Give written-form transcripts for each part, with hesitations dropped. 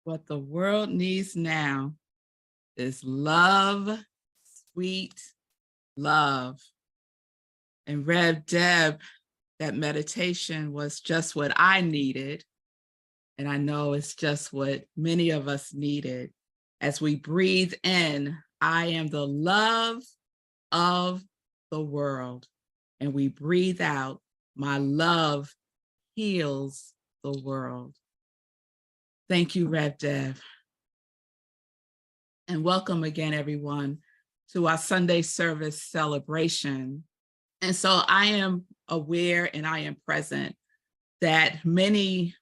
What the world needs now is love, sweet love. And Rev Deb, that meditation was just what I needed. And I know it's just what many of us needed. As we breathe in, I am the love of the world. And we breathe out, my love heals the world. Thank you, Rev Dev. And welcome again, everyone, to our Sunday service celebration. And so I am aware and I am present that many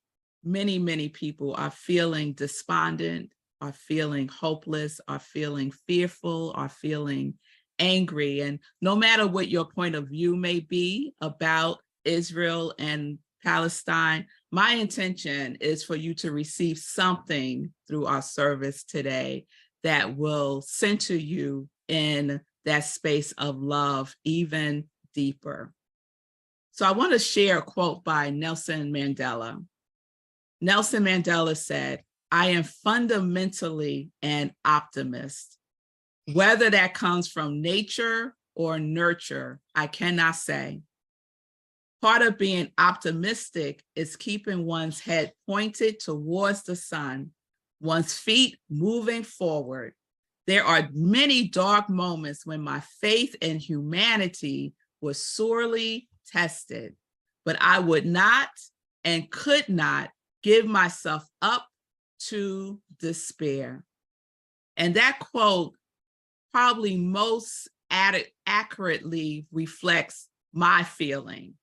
people are feeling despondent, are feeling hopeless, are feeling fearful, are feeling angry. And no matter what your point of view may be about Israel and Palestine, my intention is for you to receive something through our service today that will center you in that space of love even deeper. So I want to share a quote by Nelson Mandela. Nelson Mandela said, "I am fundamentally an optimist. Whether that comes from nature or nurture, I cannot say. Part of being optimistic is keeping one's head pointed towards the sun, one's feet moving forward. There are many dark moments when my faith in humanity was sorely tested, but I would not and could not give myself up to despair." And that quote probably most accurately reflects my feeling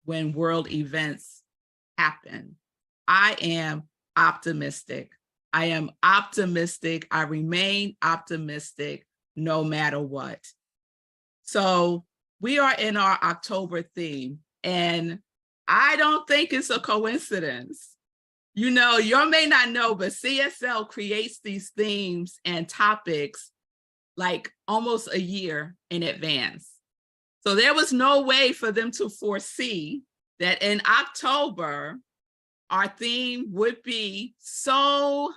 when world events happen. I am optimistic. I am optimistic. I remain optimistic no matter what. So we are in our October theme, and I don't think it's a coincidence. You know, you may not know, but CSL creates these themes and topics like almost a year in advance. So there was no way for them to foresee that in October, our theme would be so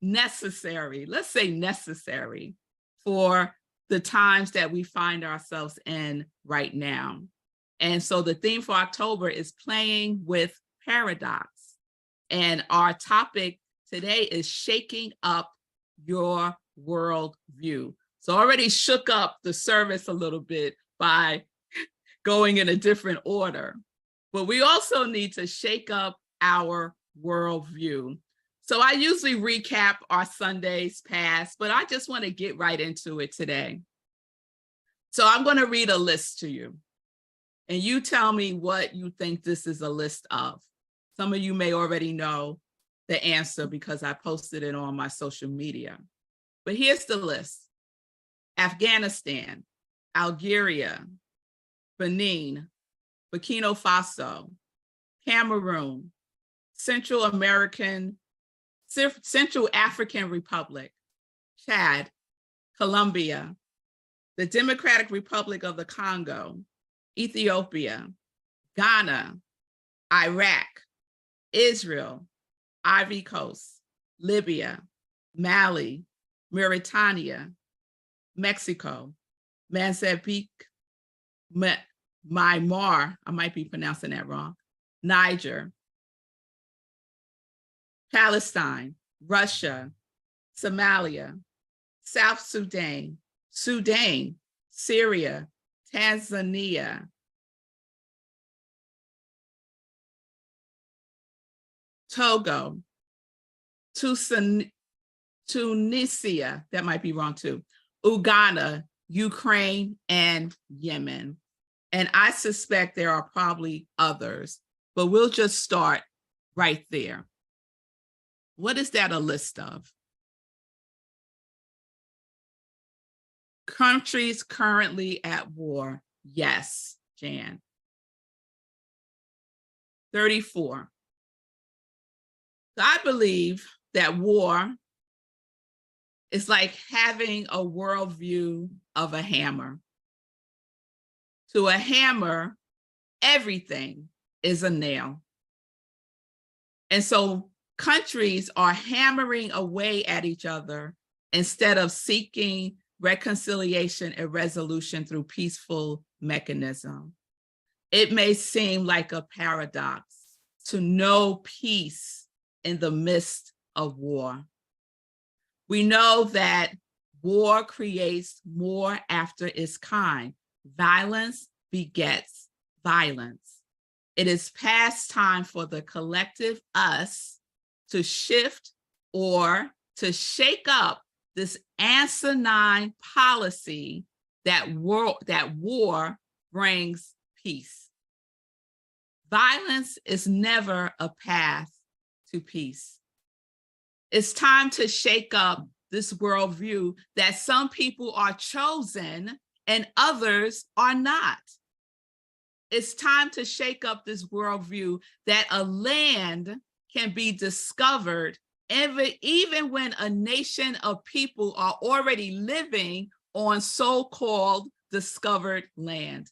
necessary, let's say necessary, for the times that we find ourselves in right now. And so the theme for October is playing with paradox. And our topic today is shaking up your worldview. So I already shook up the service a little bit by going in a different order, but we also need to shake up our worldview. So I usually recap our Sundays past, but I just want to get right into it today. So I'm going to read a list to you, and you tell me what you think this is a list of. Some of you may already know the answer because I posted it on my social media. But here's the list: Afghanistan, Algeria, Benin, Burkina Faso, Cameroon, Central African Republic, Chad, Colombia, the Democratic Republic of the Congo, Ethiopia, Ghana, Iraq, Israel, Ivory Coast, Libya, Mali, Mauritania, Mexico, Mozambique, Myanmar, I might be pronouncing that wrong, Niger, Palestine, Russia, Somalia, South Sudan, Syria, Tanzania, Togo, Tunisia, that might be wrong too, Uganda, Ukraine, and Yemen. And I suspect there are probably others, but we'll just start right there. What is that a list of? Countries currently at war. Yes, Jan. 34. I believe that war is like having a worldview of a hammer. To a hammer, everything is a nail. And so countries are hammering away at each other instead of seeking reconciliation and resolution through peaceful mechanism. It may seem like a paradox to know peace in the midst of war. We know that war creates more after its kind. Violence begets violence. It is past time for the collective us to shift or to shake up this asinine policy that war brings peace. Violence is never a path to peace. It's time to shake up this worldview that some people are chosen and others are not. It's time to shake up this worldview that a land can be discovered even when a nation of people are already living on so-called discovered land.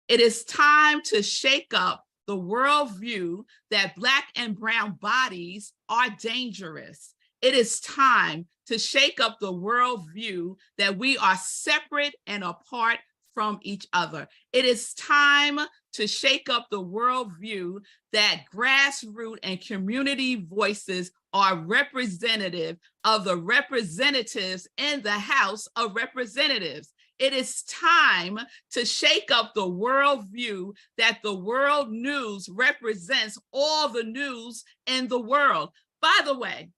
It is time to shake up the worldview that Black and brown bodies are dangerous. It is time to shake up the worldview that we are separate and apart from each other. It is time to shake up the worldview that grassroots and community voices are representative of the representatives in the House of Representatives. It is time to shake up the worldview that the world news represents all the news in the world. By the way,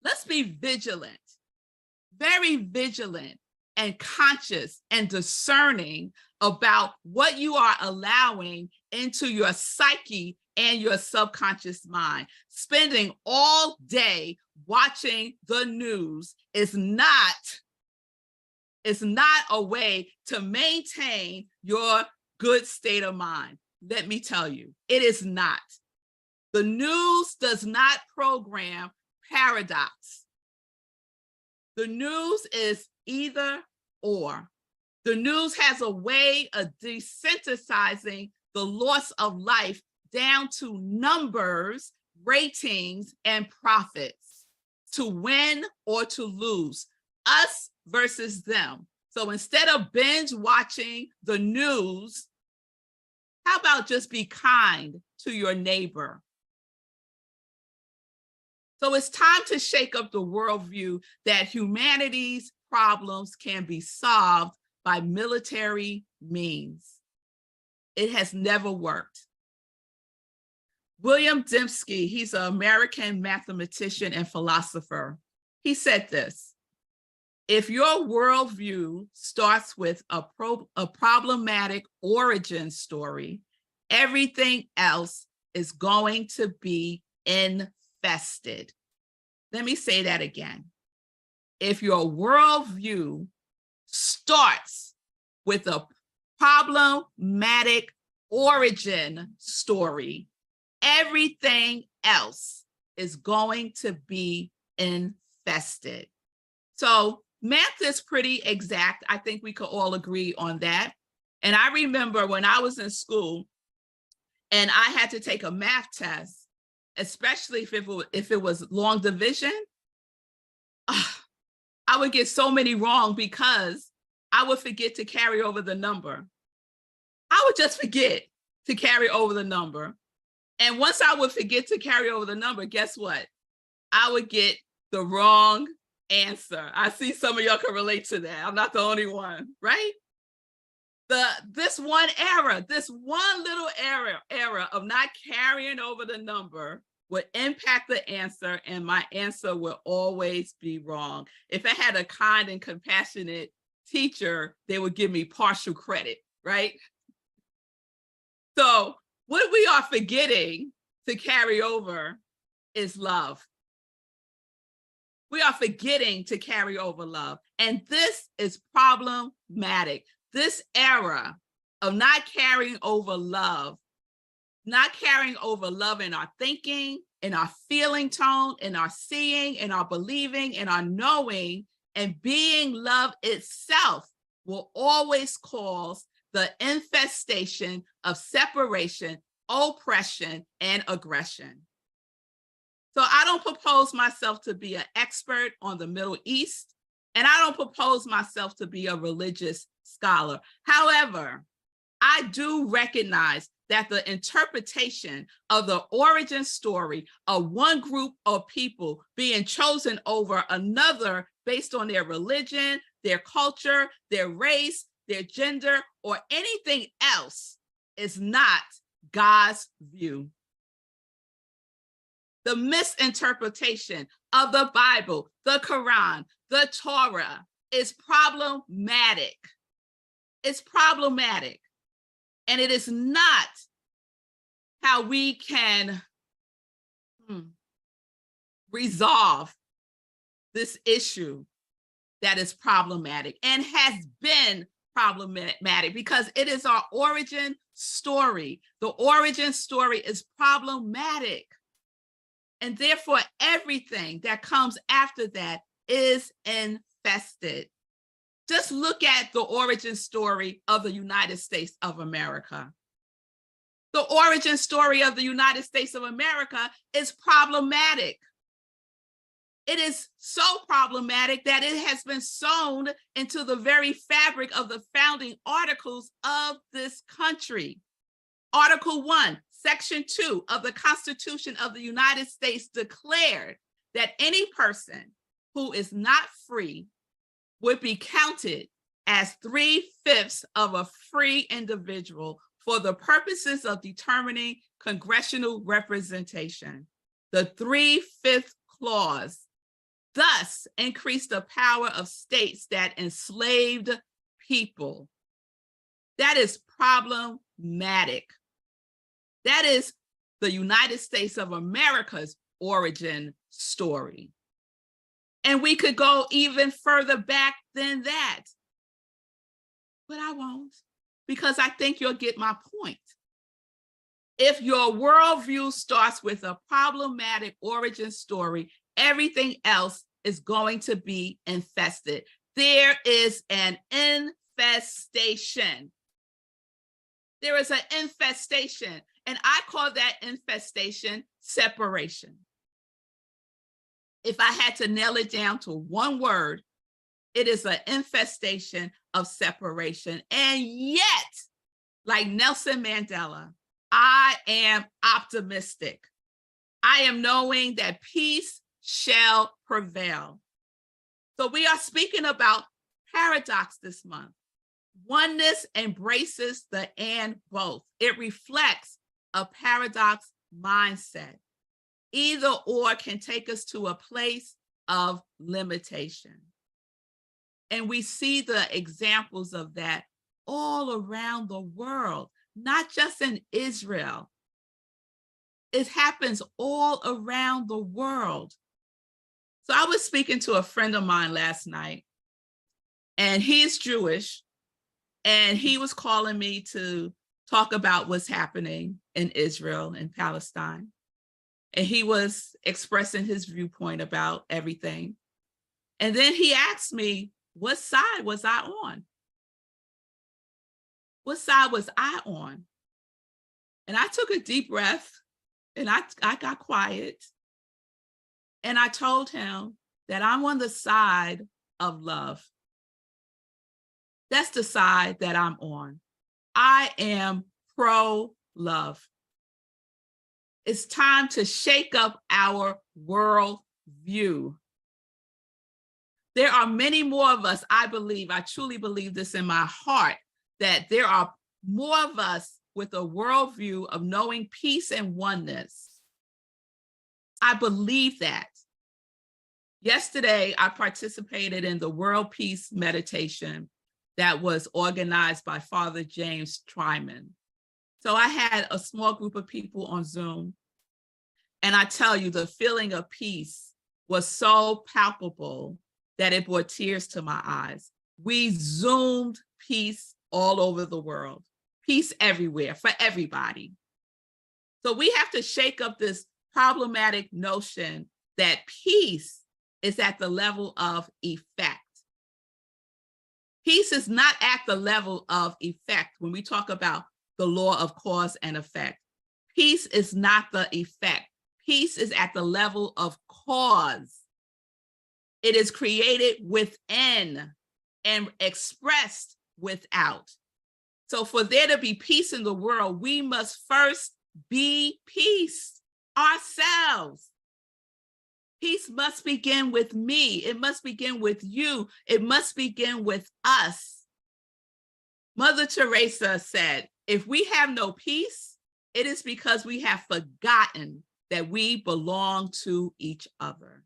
let's be vigilant, very vigilant and conscious and discerning about what you are allowing into your psyche and your subconscious mind. Spending all day watching the news is not a way to maintain your good state of mind. Let me tell you, it is not. The news does not program paradox. The news is either or. The news has a way of desensitizing the loss of life down to numbers, ratings, and profits, to win or to lose, us versus them. So instead of binge watching the news, how about just be kind to your neighbor? So it's time to shake up the worldview that humanity's problems can be solved by military means. It has never worked. William Dembski, he's an American mathematician and philosopher. He said this: if your worldview starts with a problematic origin story, everything else is going to be infested. Let me say that again. If your worldview starts with a problematic origin story, everything else is going to be infested. So math is pretty exact. I think we could all agree on that. And I remember when I was in school and I had to take a math test, especially if it was long division, I would get so many wrong because I would forget to carry over the number. I would just forget to carry over the number. And once I would forget to carry over the number, guess what? I would get the wrong answer. I see some of y'all can relate to that. I'm not the only one, right? This one little error of not carrying over the number would impact the answer, and my answer will always be wrong. If I had a kind and compassionate teacher, they would give me partial credit, right? So what we are forgetting to carry over is love. We are forgetting to carry over love. And this is problematic. This era of not carrying over love, not carrying over love in our thinking, in our feeling tone, in our seeing, in our believing, in our knowing, and being love itself will always cause the infestation of separation, oppression, and aggression. So I don't propose myself to be an expert on the Middle East, and I don't propose myself to be a religious scholar. However, I do recognize that the interpretation of the origin story of one group of people being chosen over another based on their religion, their culture, their race, their gender, or anything else is not God's view. The misinterpretation of the Bible, the Quran, the Torah is problematic. It's problematic. And it is not how we can resolve this issue that is problematic and has been problematic because it is our origin story. The origin story is problematic. And therefore, everything that comes after that is infested. Just look at the origin story of the United States of America. The origin story of the United States of America is problematic. It is so problematic that it has been sewn into the very fabric of the founding articles of this country. Article 1, Section 2 of the Constitution of the United States declared that any person who is not free would be counted as 3/5 of a free individual for the purposes of determining congressional representation. The 3/5 clause thus increased the power of states that enslaved people. That is problematic. That is the United States of America's origin story. And we could go even further back than that. But I won't, because I think you'll get my point. If your worldview starts with a problematic origin story, everything else is going to be infested. There is an infestation. There is an infestation, and I call that infestation separation. If I had to nail it down to one word, it is an infestation of separation. And yet, like Nelson Mandela, I am optimistic. I am knowing that peace shall prevail. So we are speaking about paradox this month. Oneness embraces the and both. It reflects a paradox mindset. Either or can take us to a place of limitation. And we see the examples of that all around the world, not just in Israel. It happens all around the world. So I was speaking to a friend of mine last night, and he's Jewish, and he was calling me to talk about what's happening in Israel and Palestine. And he was expressing his viewpoint about everything. And then he asked me, what side was I on? What side was I on? And I took a deep breath and I got quiet. And I told him that I'm on the side of love. That's the side that I'm on. I am pro-love. It's time to shake up our worldview. There are many more of us, I truly believe this in my heart, that there are more of us with a worldview of knowing peace and oneness. I believe that. Yesterday, I participated in the World Peace Meditation that was organized by Father James Twyman. So I had a small group of people on Zoom, and I tell you, the feeling of peace was so palpable that it brought tears to my eyes. We Zoomed peace all over the world, peace everywhere for everybody. So we have to shake up this problematic notion that peace is at the level of effect. Peace is not at the level of effect when we talk about the law of cause and effect. Peace is not the effect. Peace is at the level of cause. It is created within and expressed without. So for there to be peace in the world, we must first be peace ourselves. Peace must begin with me. It must begin with you. It must begin with us. Mother Teresa said, if we have no peace, it is because we have forgotten that we belong to each other.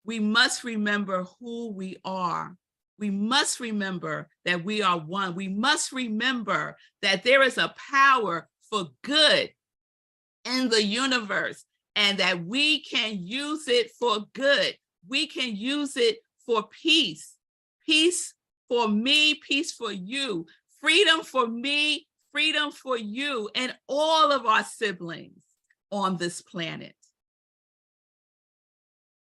We must remember who we are. We must remember that we are one. We must remember that there is a power for good in the universe and that we can use it for good. We can use it for peace. Peace for me, peace for you, freedom for me, freedom for you, and all of our siblings on this planet.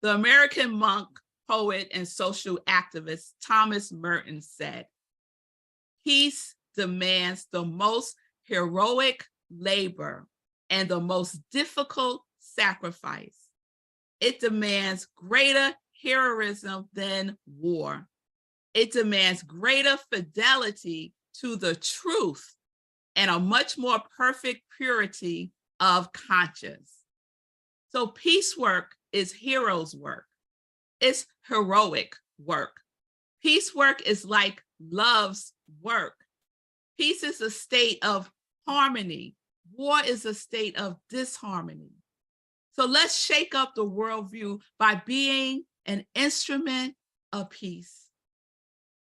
The American monk, poet, and social activist Thomas Merton said, peace demands the most heroic labor and the most difficult sacrifice. It demands greater heroism than war. It demands greater fidelity to the truth and a much more perfect purity of conscience. So peace work is hero's work. It's heroic work. Peace work is like love's work. Peace is a state of harmony. War is a state of disharmony. So let's shake up the worldview by being an instrument of peace.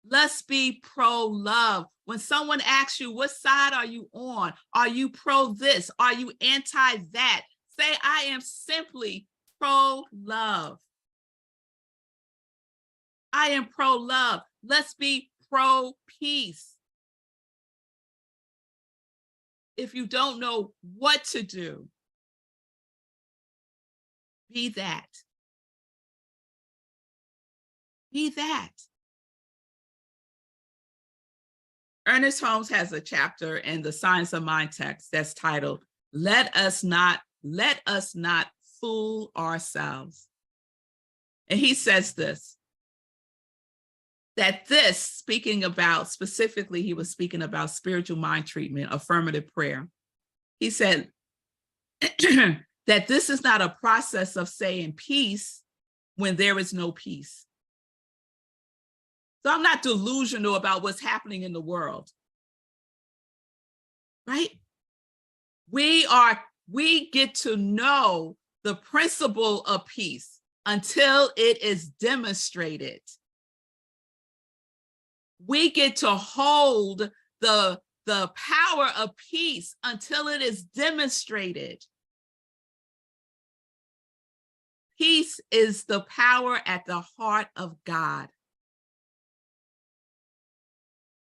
Let's be pro-love. When someone asks you, what side are you on? Are you pro this? Are you anti that? Say, I am simply pro-love. I am pro-love. Let's be pro-peace. If you don't know what to do, be that. Be that. Ernest Holmes has a chapter in the Science of Mind text that's titled, Let us not fool ourselves. And he says this, that this, speaking about, specifically, he was speaking about spiritual mind treatment, affirmative prayer. He said that this is not a process of saying peace when there is no peace. So I'm not delusional about what's happening in the world, right? We get to know the principle of peace until it is demonstrated. We get to hold the power of peace until it is demonstrated. Peace is the power at the heart of God.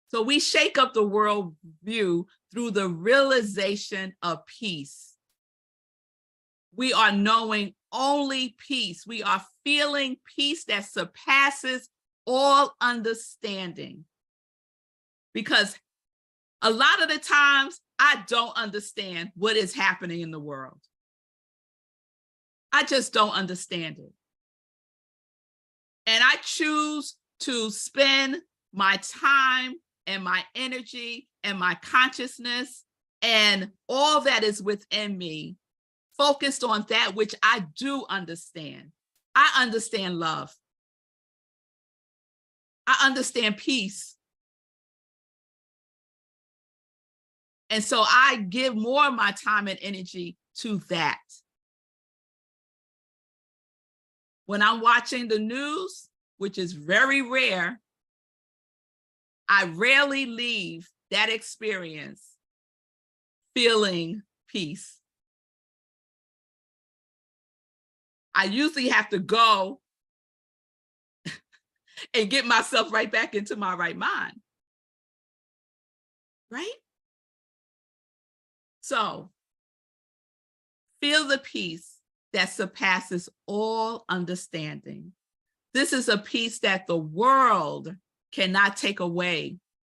So we shake up the worldview through the realization of peace. We are knowing only peace. We are feeling peace that surpasses all understanding. Because a lot of the times, I don't understand what is happening in the world. I just don't understand it. And I choose to spend my time and my energy and my consciousness and all that is within me focused on that which I do understand. I understand love. I understand peace. And so I give more of my time and energy to that. When I'm watching the news, which is very rare, I rarely leave that experience feeling peace. I usually have to go and get myself right back into my right mind, right? So feel the peace that surpasses all understanding. This is a peace that the world cannot take away,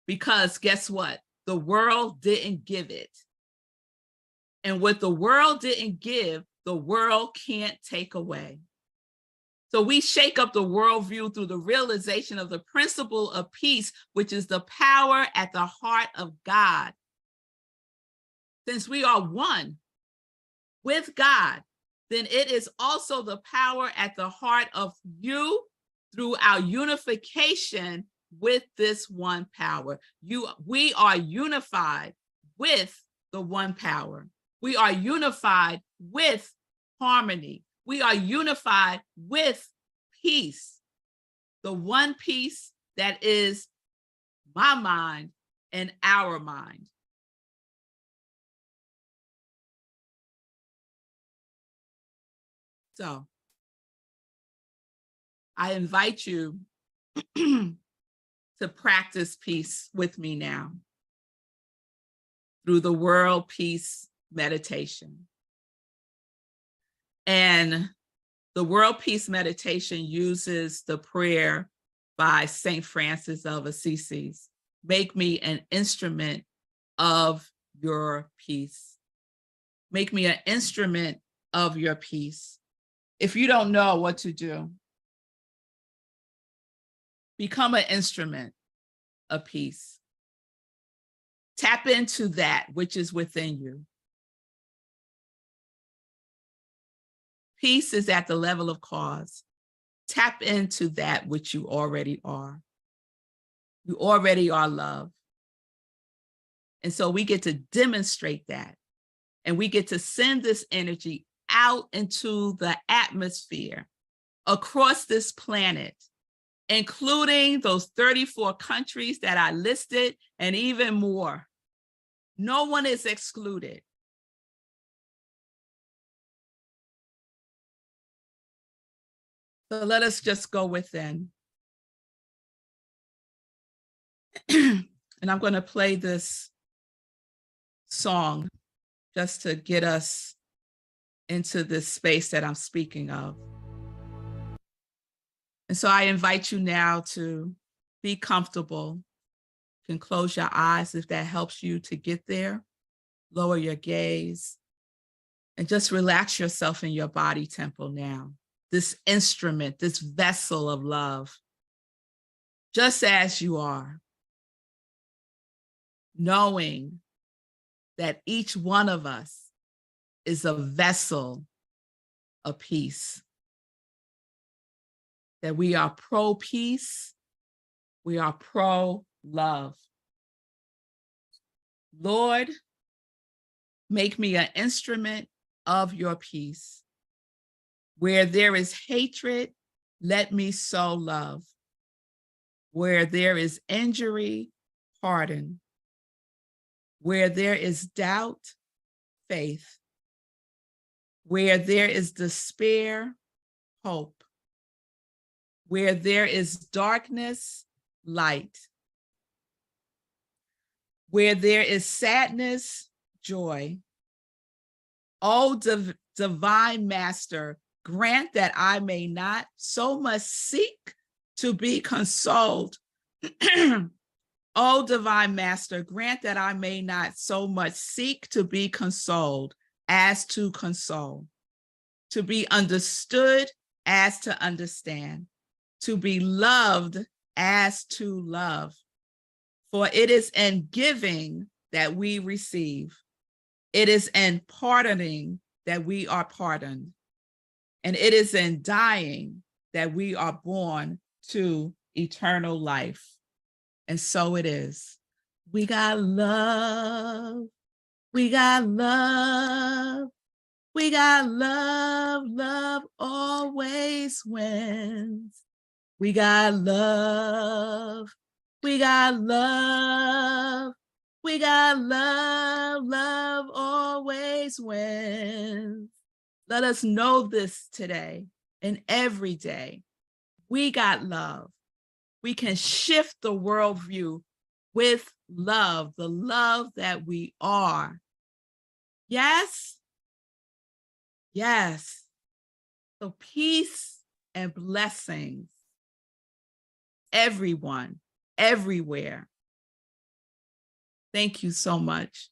because guess what? The world didn't give it. And what the world didn't give, the world can't take away. So we shake up the worldview through the realization of the principle of peace, which is the power at the heart of God. Since we are one with God, then it is also the power at the heart of you through our unification with this one power. We are unified with the one power. We are unified with harmony. We are unified with peace, the one peace that is my mind and our mind. So I invite you to practice peace with me now through the World Peace Meditation. And the World Peace Meditation uses the prayer by St. Francis of Assisi, make me an instrument of your peace. Make me an instrument of your peace. If you don't know what to do, become an instrument of peace. Tap into that which is within you. Peace is at the level of cause. Tap into that which you already are. You already are love. And so we get to demonstrate that. And we get to send this energy out into the atmosphere across this planet, including those 34 countries that I listed and even more. No one is excluded. So let us just go within. And I'm going to play this song just to get us into this space that I'm speaking of. And so I invite you now to be comfortable. You can close your eyes if that helps you to get there. Lower your gaze and just relax yourself in your body temple now. This instrument, this vessel of love, just as you are, knowing that each one of us is a vessel of peace, that we are pro-peace, we are pro-love. Lord, make me an instrument of your peace. Where there is hatred, let me sow love. Where there is injury, pardon. Where there is doubt, faith. Where there is despair, hope. Where there is darkness, light. Where there is sadness, joy. O divine master, grant that I may not so much seek to be consoled. O divine master, grant that I may not so much seek to be consoled as to console, to be understood as to understand, to be loved as to love. For it is in giving that we receive. It is in pardoning that we are pardoned. And it is in dying that we are born to eternal life. And so it is. We got love. We got love. We got love. Love always wins. We got love. We got love. We got love. Love always wins. Let us know this today and every day. We got love. We can shift the worldview with love, the love that we are. Yes? Yes. So peace and blessings. Everyone, everywhere. Thank you so much.